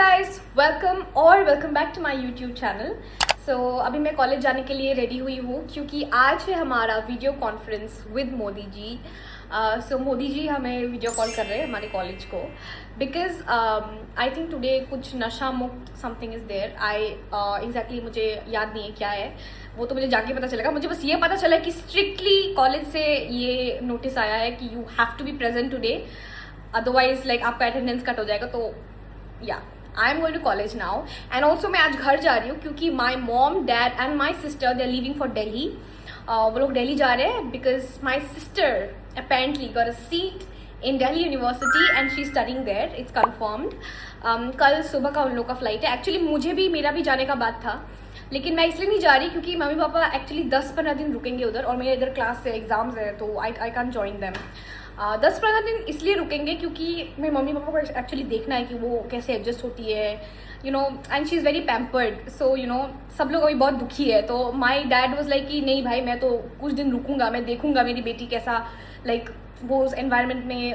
Guys, welcome back to my YouTube channel. So अभी मैं college जाने के लिए रेडी हुई हूँ क्योंकि आज है हमारा video conference with Modi ji. सो मोदी जी हमें वीडियो कॉल कर रहे हैं हमारे कॉलेज को बिकॉज आई थिंक टुडे कुछ नशा मुक्त समथिंग इज़ देयर। एग्जैक्टली मुझे याद नहीं है क्या है, वो तो मुझे जाके पता चलेगा। मुझे बस ये पता चला कि स्ट्रिक्टली कॉलेज से ये नोटिस आया है कि you have to be present today, otherwise like आपका अटेंडेंस कट हो जाएगा। तो yeah I am going to college now and also मैं आज घर जा रही हूँ क्योंकि my mom dad and my sister they are leaving for Delhi. वो लोग दिल्ली जा रहे हैं because my sister apparently got a seat in Delhi University and she's studying there, it's confirmed। कल सुबह का उन लोग का फ्लाइट है। एक्चुअली मुझे भी मेरा भी जाने का बात था, लेकिन मैं इसलिए नहीं जा रही क्योंकि मम्मी पापा एक्चुअली 10-15 दिन रुकेंगे उधर और मेरे इधर क्लास से एग्जाम्स है तो आई कैन जॉइन देम। 10-15 दिन इसलिए रुकेंगे क्योंकि मेरे मम्मी पापा को एक्चुअली देखना है कि वो कैसे एडजस्ट होती है, you know, and she is very pampered. So you know सब लोग अभी बहुत दुखी है। तो माई डैड वॉज लाइक कि नहीं भाई मैं तो कुछ दिन रुकूंगा, मैं देखूंगा मेरी बेटी कैसा लाइक वो उस एनवायरनमेंट में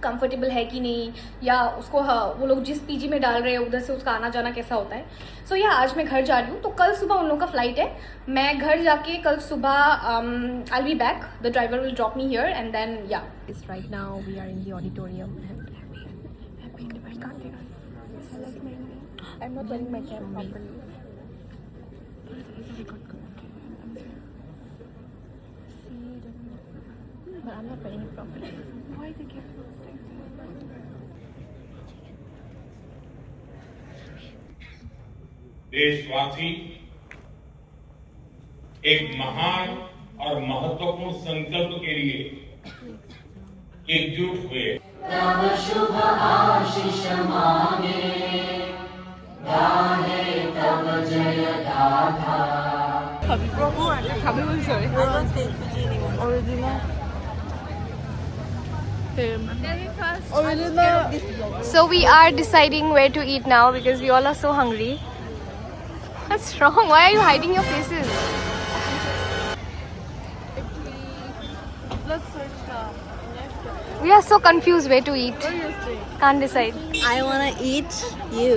कंफर्टेबल है कि नहीं, या उसको वो लोग जिस पीजी में डाल रहे हैं उधर से उसका आना जाना कैसा होता है। सो या आज मैं घर जा रही हूँ तो कल सुबह उन लोगों का फ्लाइट है। मैं घर जाके कल सुबह I will be back, the driver will drop me here and then yeah it's right now we are in the auditorium. I'm not wearing my cap properly. But I'm not wearing it properly. Why the cap? देशवासी एक महान और महत्वपूर्ण संकल्प के लिए एकजुट हुए। तब शुभ आशीष मांगे गाहे तब जय गाथा। So we are deciding where to eat now because we all are so hungry. What's wrong? Why are you hiding your faces? Let's search the We are so confused where to eat. Can't decide. I wanna eat you.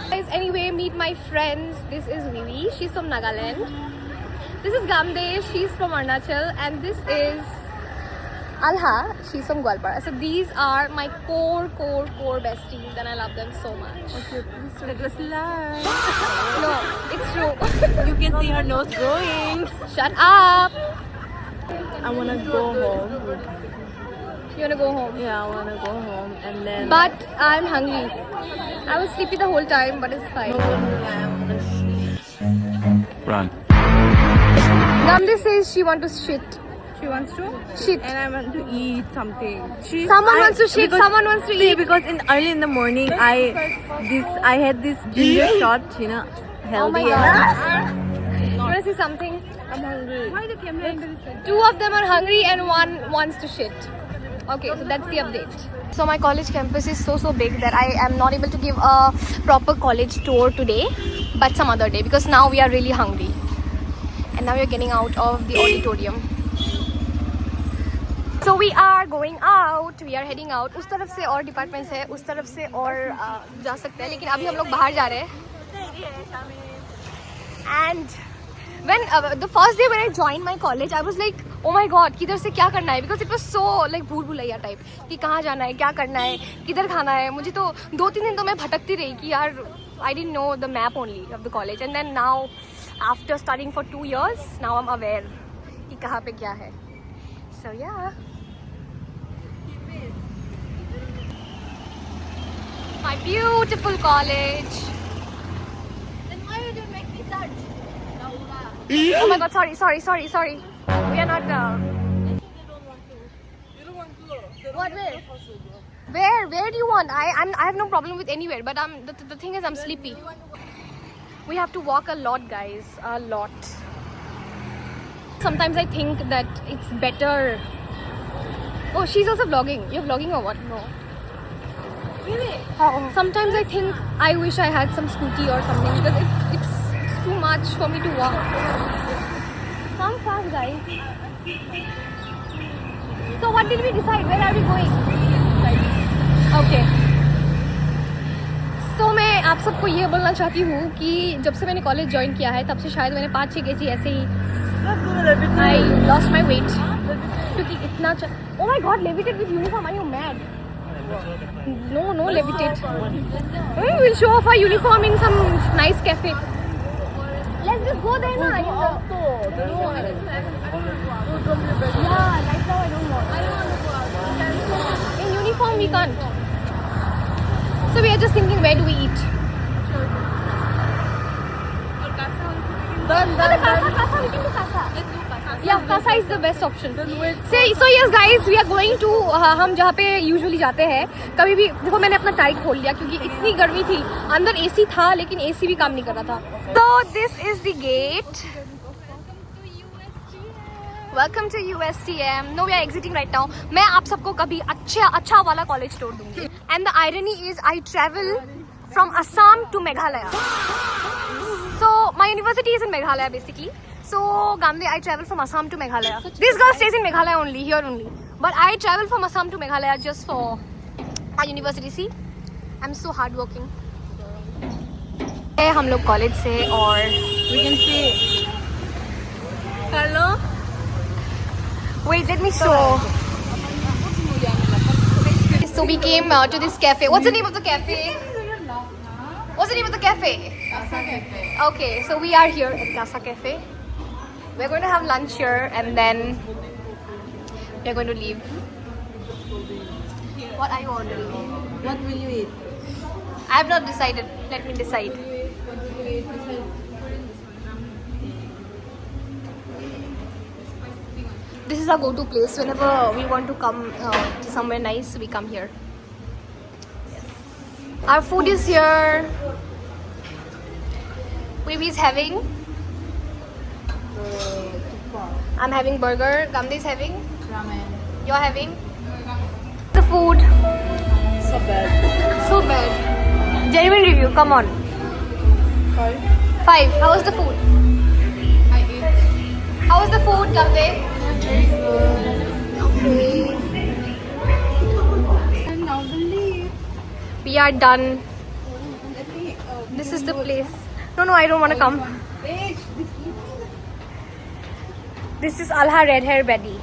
Guys, anyway, meet my friends. This is Vivi. She's from Nagaland. This is Gamde. She's from Arunachal. And this is Alha. She's from Gwalpara. So these are my core besties, and I love them so much. Okay, please let us lie. No, it's true. You can see her nose growing. Shut up. I wanna go home. You wanna go home? Yeah, I wanna go home and then. But I'm hungry. I was sleepy the whole time, but it's fine. I wanna shit. Run. Gamde says she wants to shit. She wants to Shit. and I want to eat something. Someone wants to shit, someone wants to see, eat. because early in the morning I had this ginger shot, you know, healthy. Oh my god. You wanna see something? I'm hungry. Why the camera? Two of them are hungry and one wants to shit. Okay, so that's the update. So my college campus is so big that I am not able to give a proper college tour today, but some other day because now we are really hungry. And now we are getting out of the auditorium. So we are going out, we are heading out. उस तरफ से और departments है, उस तरफ से और जा सकते हैं, लेकिन अभी हम लोग बाहर जा रहे हैं। And when the first day when I joined my college, I was like, oh my god, किधर से क्या करना है? Because it was so like भूल भुलैया टाइप कि कहाँ जाना है, क्या करना है, किधर खाना है। मुझे तो 2-3 दिन तो मैं भटकती रही कि यार I didn't know the map only of the college, and then now after studying for 2 years, now I'm aware कि कहाँ पे क्या है। So yeah. My beautiful college. Then why did you make me search? Oh my god, sorry. We are not. What, where? Where do you want? I have no problem with anywhere, but the thing is I'm sleepy. We have to walk a lot, guys, a lot. Sometimes I think that it's better. Oh, she's also vlogging. You're vlogging or what? No. Really? Sometimes I think I wish I had some scooty or something because it's too much for me to walk. Come fast, guys. So what did we decide? Where are we going? Okay. आप सबको ये बोलना चाहती हूँ कि जब से मैंने कॉलेज ज्वाइन किया है तब से शायद मैंने 5-6 kg ऐसे ही आई लॉस्ट माई वेट क्योंकि इतना oh my God levitated with uniform I you mad no levitate we will show off our uniform in some nice cafe let's just go there na yeah right now I don't want in uniform we can't so we are just thinking where do we eat done Casa we can do Casa yeah Casa is the best option so yes guys we are going to हम जहाँ पे usually जाते हैं कभी भी देखो मैंने अपना टाई खोल लिया क्योंकि इतनी गर्मी थी अंदर एसी था लेकिन एसी भी काम नहीं कर रहा था तो this is the gate welcome to USTM no we are exiting right now मैं आप सबको कभी अच्छा वाला कॉलेज टूर दूंगी and the irony is I travel from Assam to Meghalaya so my university is in Meghalaya basically so Gamde I travel from Assam to Meghalaya this girl stays in Meghalaya only here only but I travel from Assam to Meghalaya just for our university see I'm so hardworking हम लोग college से और we can see hello wait let me show so we came to this cafe what's the name of the cafe what's the name of the cafe Casa Cafe. Okay, so we are here at Casa Cafe. We're going to have lunch here and then we're going to leave. What are you ordering? What will you eat? I have not decided. Let me decide. This is our go-to place. Whenever we want to come to somewhere nice, we come here. Our food is here. Weeby is having. I'm having burger. Gamde is having. Ramen. You're having. The food. So bad. So bad. Genuine review. Come on. 5. How was the food? I ate. How was the food, Gamde? Very good. Okay. And now we leave. We are done. This is the place. No, I don't want to come. This is Alha Red Hair Betty.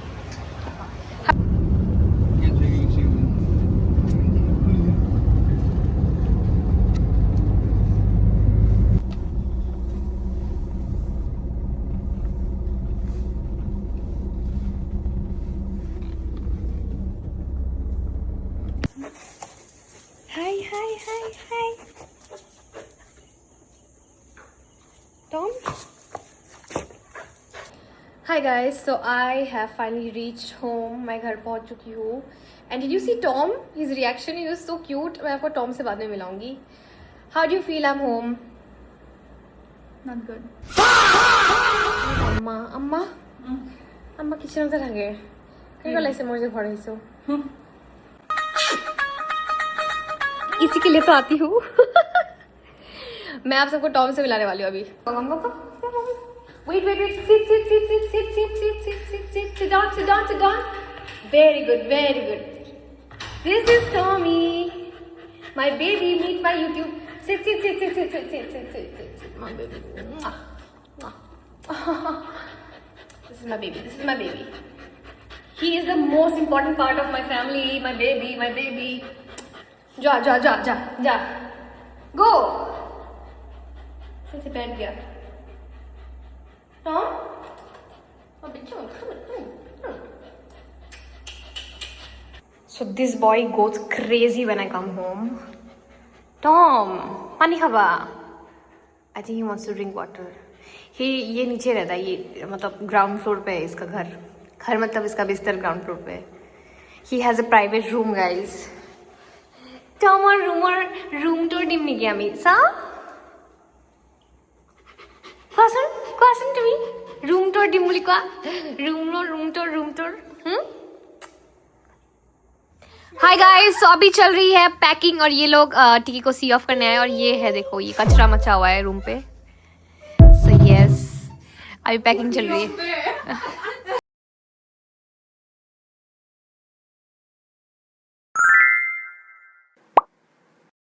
Hi. Tom? Hi guys, so I have finally reached home. मैं घर पहुंच चुकी हूँ. And did you see Tom? His reaction, he was so cute. मैं आपको Tom से बाद में मिलाऊंगी. How do you feel I'm home? Not good. अम्मा किचनতে থাকে. কেনেকুৱা লাগিছে মই যে ঘৰ আহিছো? इसी के लिए तो आती हूँ. मैं आप सबको टॉम से मिलाने वाली हूँ अभी. Wait. Sit down. Very good. This is Tommy, my baby. Meet my YouTube. Sit. My baby. This is my baby. He is the most important part of my family. My baby. जा. Go. से बैठ गया. Tom? Oh, come on. So this boy goes crazy when I come home. Tom, पानी खावा. I think he wants to drink water. ये नीचे रहता है. ये मतलब ग्राउंड फ्लोर पे है इसका घर मतलब इसका बिस्तर ग्राउंड फ्लोर पे है. He has a private room, guys. Tom और room tour dim नहीं किया मी. सा? Question to me. Room tour dim बोली क्या? Room tour. Hi guys, so अभी चल रही है पैकिंग और ये लोग टिकी को सी ऑफ करने आए और ये है देखो ये कचरा मचा हुआ है रूम पे. So yes, अभी पैकिंग चल रही है.